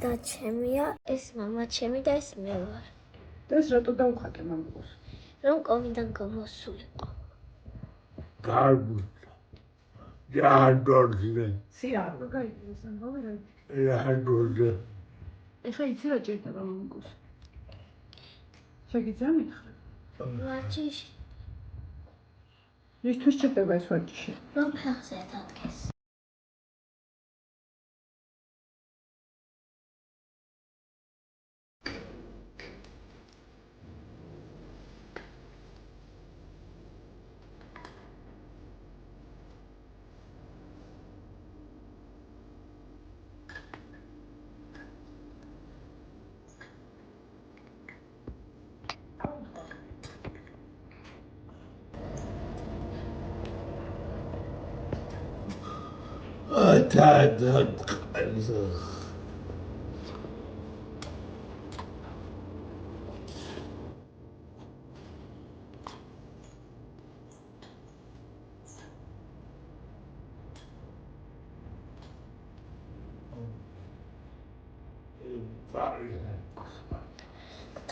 და ჩემია, ეს მამა ჩემი და ეს მე ვარ. და ეს რატო დავხატე მამაკოს? რომ კომიდან გამოსულიყო. გარბუზა. ჯანდორზე. სიარო გაიგეს ამბავი. ჯანდორზე. ეხლა იცი რა ჭირდება მამაკოს? შეგიძლია მითხრა? ვაჭიში. რისთვის ჭირდება ეს ვაჭიში? რომ ფეხზე დადგეს.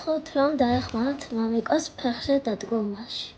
თოთ რომ დაეხმაროთ მამიკოს ფეხზე დადგომაში.